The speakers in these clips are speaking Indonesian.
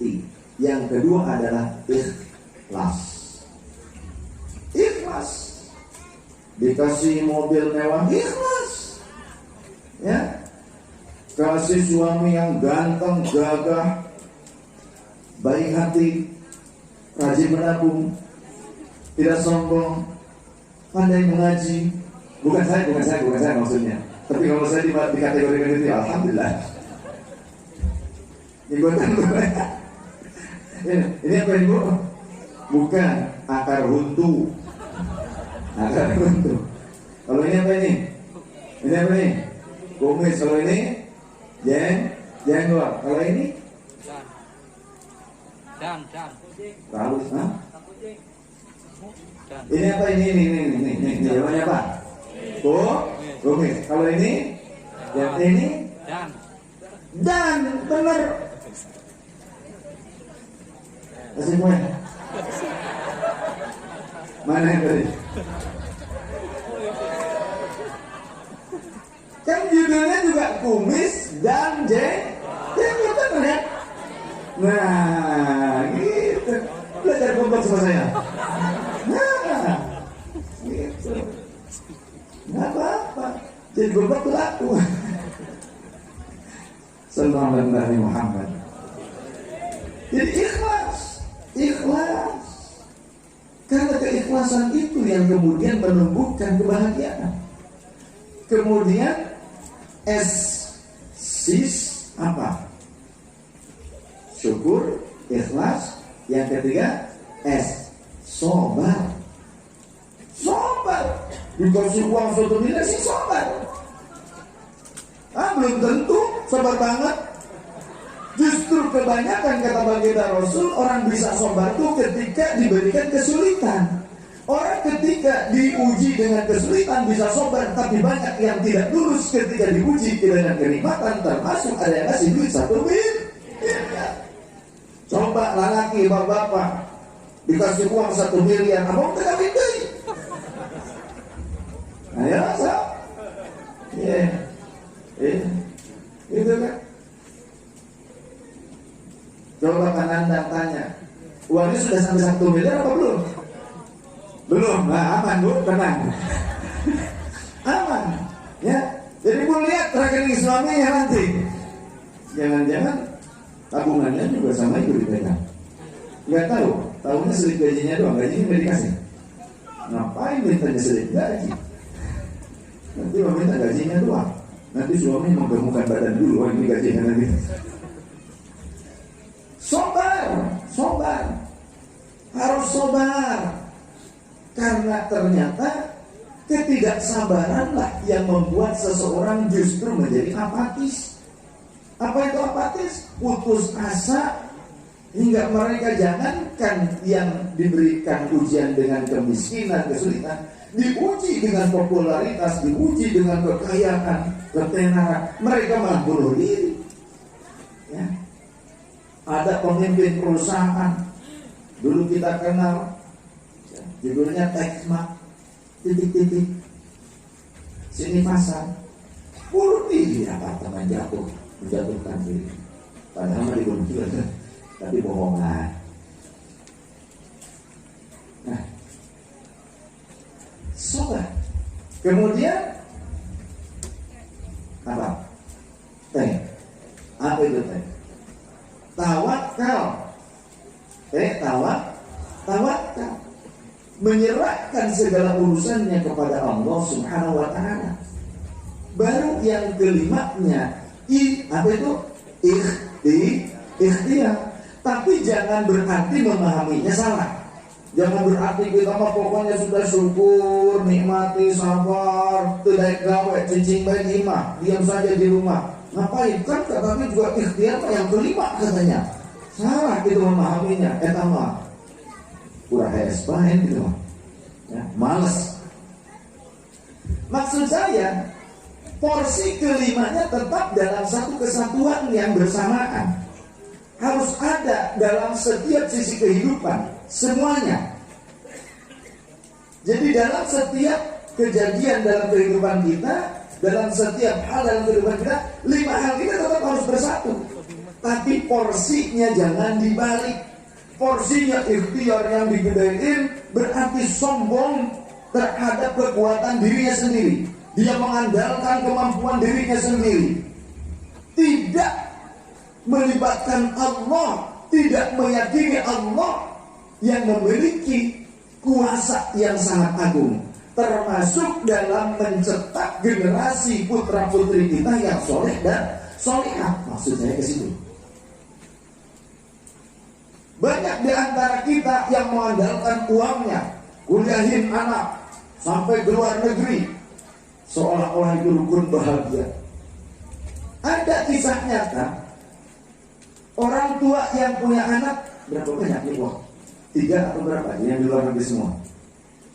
bukti. Yang kedua adalah ikhlas. Ikhlas. Dikasih mobil mewah, ikhlas. Ya. Kasih suami yang ganteng, gagah, baik hati, rajin menabung, tidak sombong, pandai mengaji. Bukan saya maksudnya. Tapi kalau saya dikategorikan itu, ya alhamdulillah. Ini apa ibu? Bukan akar huntu. Akar huntu. Kalau ini apa ini? Ini apa ini? Kumis. Kalau ini jenggot. Kalau ini? Dan. Rambut, ha? Ini apa ini? Ini namanya apa? Kumis. Kalau ini? Yang ini? Dan benar. Kasih kue. Mana yang tadi? Kan judulnya juga kumis dan jenggot kan ya? Nah, gitu. Belajar kompak sama saya. Nah, gitu. Nggak apa-apa. Jadi kompak itu laku. Sallallahu alaihi Muhammad. Jadi ikhlas. Karena keikhlasan itu yang kemudian menumbuhkan kebahagiaan. Kemudian sis apa? Syukur, ikhlas. Yang ketiga sobar. Dikasih uang 1 miliar sih sobar. Belum tentu sobar banget. Justru kebanyakan kata baginda Rasul, orang bisa sobar itu ketika diberikan kesulitan. Orang ketika diuji dengan kesulitan bisa sobar, tapi banyak yang tidak lurus ketika diuji dengan kenikmatan, termasuk ada yang ngasih duit 1 miliar. Coba lelaki bapak-bapak dikasih uang 1 miliar, abang tak kawin deh. Nah ya, so. Itu kan. Coba kan Anda tanya, uangnya sudah sampai 1 miliar apa belum? Belum, nah aman bu, tenang. Aman, ya. Jadi bu lihat rekening suaminya nanti. Jangan-jangan tabungannya juga sama itu dipegang. Nggak tahu, tahunya selip gajinya doang, gajinya nggak dikasih. Ngapain mintanya selip gaji? Nanti meminta gajinya doang. Nanti suami menggemukkan badan dulu, ini gajinya nanti. Sobar. Harus sobar. Karena ternyata ketidaksabaranlah yang membuat seseorang justru menjadi apatis. Apa itu apatis? Putus asa. Hingga mereka jangankan yang diberikan ujian dengan kemiskinan, kesulitan, diuji dengan popularitas, diuji dengan kekayaan, ketenaran, mereka malah bunuh diri. Ya. Ada pemimpin perusahaan dulu kita kenal, judulnya Tekma, titik-titik, sini pasar, bunuh diri apartemen menjatuhkan diri. Padahal dibunuh diri, tapi bohongan. Nah, sobat. Kemudian apa? Apa itu teh? Tawakal. Tawakal. Menyerahkan segala urusannya kepada Allah Subhanahu wa ta'ala. Baru yang kelimanya, apa itu? Ikhtiar. Tapi jangan berarti memahaminya salah. Jangan berarti kita mah pokoknya sudah syukur, nikmati, sabar, tidak gawe, cicing bayi mah, diam saja di rumah. Ngapain? Kan katanya juga ikhtiar yang kelima katanya. Salah itu memahaminya. Etama kurang espain gitu. Ya, males. Maksud saya, porsi kelimanya tetap dalam satu kesatuan yang bersamaan. Harus ada dalam setiap sisi kehidupan, semuanya. Jadi dalam setiap kejadian dalam kehidupan kita, dalam setiap hal dalam kehidupan kita, 5 hal kita tetap harus bersatu. tapi porsinya jangan dibalik. Porsinya ikhtiar yang digedein berarti sombong terhadap kekuatan dirinya sendiri. Dia mengandalkan kemampuan dirinya sendiri, tidak melibatkan Allah, tidak meyakini Allah yang memiliki kuasa yang sangat agung, termasuk dalam mencetak generasi putra putri kita yang soleh dan solehah. Maksud saya ke situ. Banyak di antara kita yang mengandalkan uangnya, kuliahin anak sampai ke luar negeri, seolah-olah itu rukun bahagia. Ada kisah nyata, orang tua yang punya anak, berapa banyak nih uang? 3 atau berapa? Yang di luar negeri semua.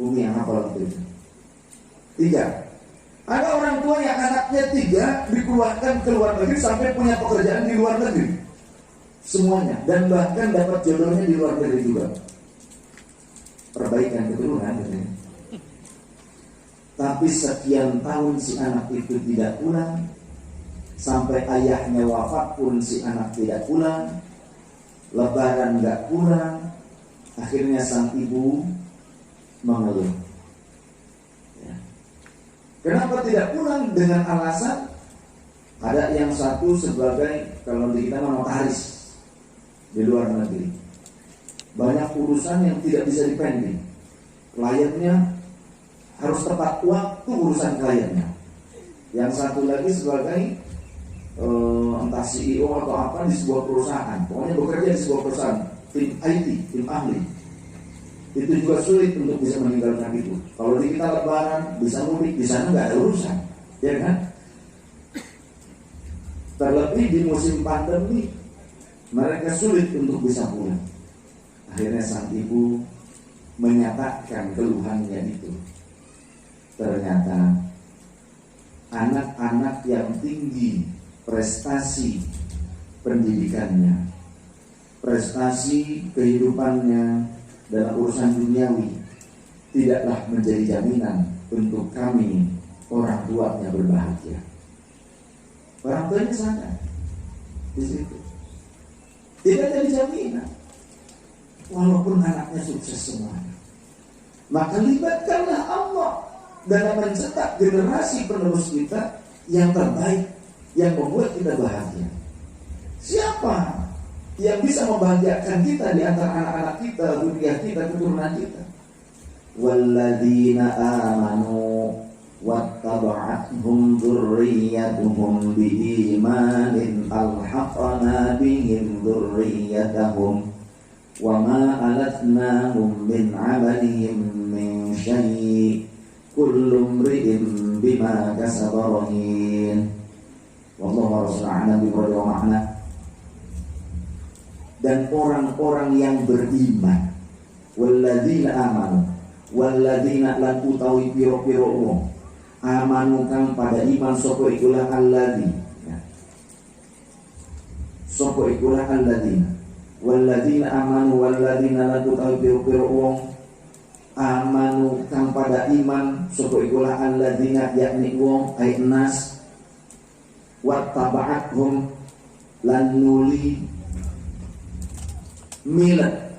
Umi yang hafal waktu itu 3. Ada orang tua yang anaknya 3 dikeluarkan ke luar negeri sampai punya pekerjaan di luar negeri semuanya, dan bahkan dapat jodohnya di luar negeri juga. Perbaikan keturunan katanya. Tapi sekian tahun si anak itu tidak pulang, sampai ayahnya wafat pun si anak tidak pulang, lebaran gak pulang. Akhirnya sang ibu mengeluh. Ya. Kenapa tidak pulang? Dengan alasan ada yang satu sebagai, kalau di kita notaris di luar negeri, banyak urusan yang tidak bisa dipending. Kliennya harus tepat waktu urusan kliennya. Yang satu lagi sebagai entah CEO atau apa di sebuah perusahaan, pokoknya bekerja di sebuah perusahaan, tim IT, tim ahli. Itu juga sulit untuk bisa meninggalkan itu. Kalau di kita lebaran bisa mudik, di sana nggak ada urusan, ya kan? Terlebih di musim pandemi, mereka sulit untuk bisa pulang. Akhirnya sang ibu menyatakan keluhannya itu. Ternyata anak-anak yang tinggi prestasi pendidikannya, prestasi kehidupannya dalam urusan duniawi, tidaklah menjadi jaminan untuk kami orang tuanya berbahagia. Orang tuanya sadar di situ. Tidak jadi jaminan, walaupun anaknya sukses semuanya. Maka libatkanlah Allah dalam mencetak generasi penerus kita yang terbaik, yang membuat kita bahagia. Siapa yang bisa membahagiakan kita di antara anak-anak kita, zuriat kita, keturunan kita? Walladzina amanu wattaba'athum dzurriyyatuhum biimanin alhaqna bihim dzurriyyatahum wama alatnahum min 'amalihim min syai' kullu imri'in bima kasaba rahin. Wallahu a'lam bishawab. Dan orang-orang yang beriman, walladzina amanu, walladzina lan utawi piro-piro wong amanu kang pada iman sapa ikulah alladzi, ya. Sapa ikulah alladzina, walladzina amanu walladzina lan utawi piro-piro wong amanu kang pada iman sapa ikulah alladzina, yakni wong nas wattaba'athum lan nuli milat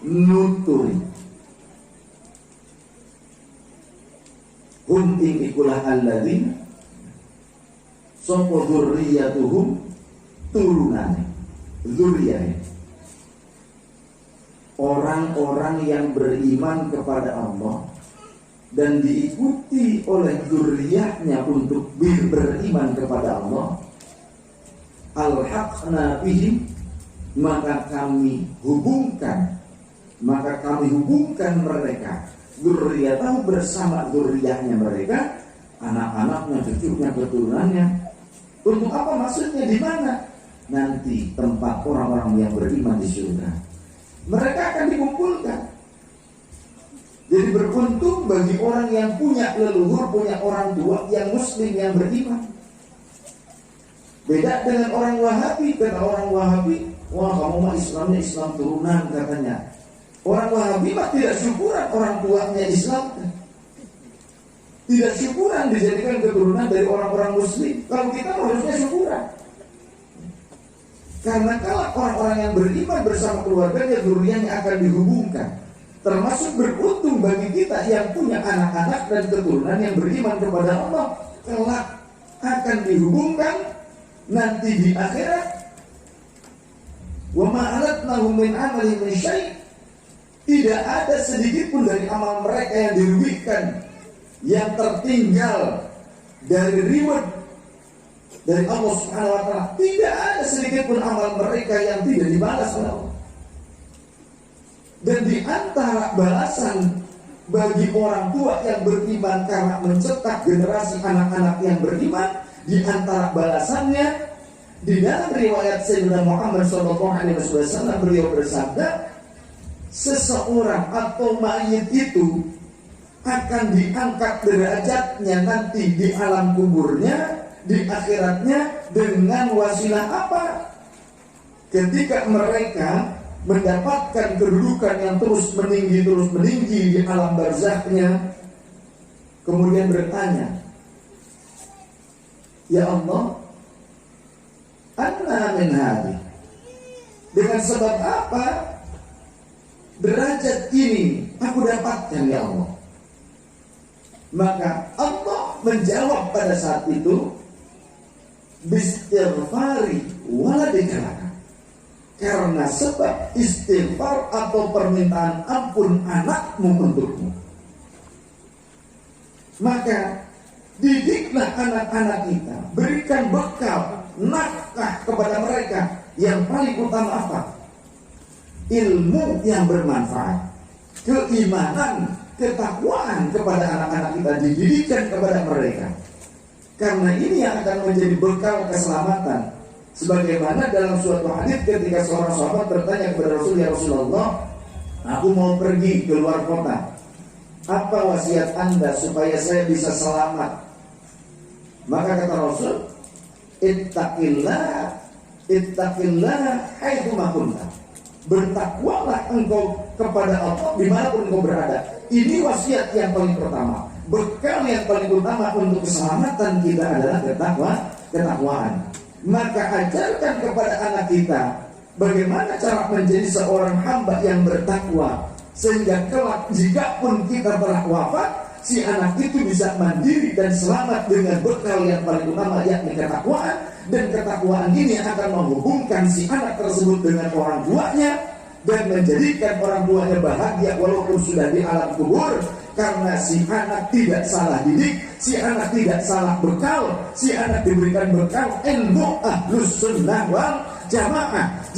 nuturi hum ing ikulah alladzina sapa dzurriyyatuhum turunane dzurriyyah, orang-orang yang beriman kepada Allah dan diikuti oleh dzurriyyahnya untuk beriman kepada Allah, alhaqna bihim, maka kami hubungkan mereka dzurriyyatahu bersama dzurriyyahnya mereka, anak-anaknya, cucunya, keturunannya. Untuk apa maksudnya? Di mana? Nanti tempat orang-orang yang beriman di surga. Mereka akan dikumpulkan. Jadi beruntung bagi orang yang punya leluhur, punya orang tua yang muslim, yang beriman. Beda dengan orang Wahabi. Kata orang Wahabi, wah kamu mah Islamnya Islam turunan katanya. Orang Wahabi mah tidak syukuran orang tuanya Islam, tidak syukuran dijadikan keturunan dari orang-orang muslim. Kalau kita harusnya syukuran. Karena kalau orang-orang yang beriman bersama keluarganya, zuriatnya akan dihubungkan. Termasuk beruntung bagi kita yang punya anak-anak dan keturunan yang beriman kepada Allah, kelak akan dihubungkan nanti di akhirat. Wa ma alatnahum min amalihim min syai'. Tidak ada sedikit pun dari amal mereka yang dirugikan, yang tertinggal dari reward dari Allah Subhanahu wa taala. Tidak ada sedikit pun amal mereka yang tidak dibalas oleh Allah. Dan di antara balasan bagi orang tua yang beriman karena mencetak generasi anak-anak yang beriman, di antara balasannya, di dalam riwayat Sayyidina Muhammad SAW, beliau bersabda, seseorang atau mayit itu akan diangkat derajatnya nanti di alam kuburnya, di akhiratnya dengan wasilah apa? Ketika mereka mendapatkan kedudukan yang terus meninggi di alam barzakhnya, kemudian bertanya, ya Allah, anna min hadhi, dengan sebab apa derajat ini aku dapatkan ya Allah? Maka Allah menjawab pada saat itu, bistighfari waladika, karena sebab istighfar atau permintaan ampun anakmu untukmu. Maka didiklah anak-anak kita, berikan bekal, nafkah kepada mereka. Yang paling utama apa? Ilmu yang bermanfaat, keimanan, ketakwaan kepada anak-anak kita, dididikkan kepada mereka. Karena ini yang akan menjadi bekal keselamatan. Sebagaimana dalam suatu hadis ketika seorang sahabat bertanya kepada Rasul, ya Rasulullah, aku mau pergi ke luar kota, apa wasiat Anda supaya saya bisa selamat? Maka kata Rasul, ittaqillah haitsu ma kunta. Bertakwalah engkau kepada Allah dimanapun engkau berada. Ini wasiat yang paling pertama. Bekal yang paling utama untuk keselamatan kita adalah ketakwaan. Maka ajarkan kepada anak kita bagaimana cara menjadi seorang hamba yang bertakwa, sehingga kelak jika pun kita telah wafat, si anak itu bisa mandiri dan selamat dengan bekal yang paling utama, yakni ketakwaan. Dan ketakwaan ini akan menghubungkan si anak tersebut dengan orang tuanya dan menjadikan orang tuanya bahagia walaupun sudah di alam kubur, karena si anak tidak salah didik, si anak tidak salah bekal, si anak diberikan bekal ilmu ahlus sunnah wal jamaah.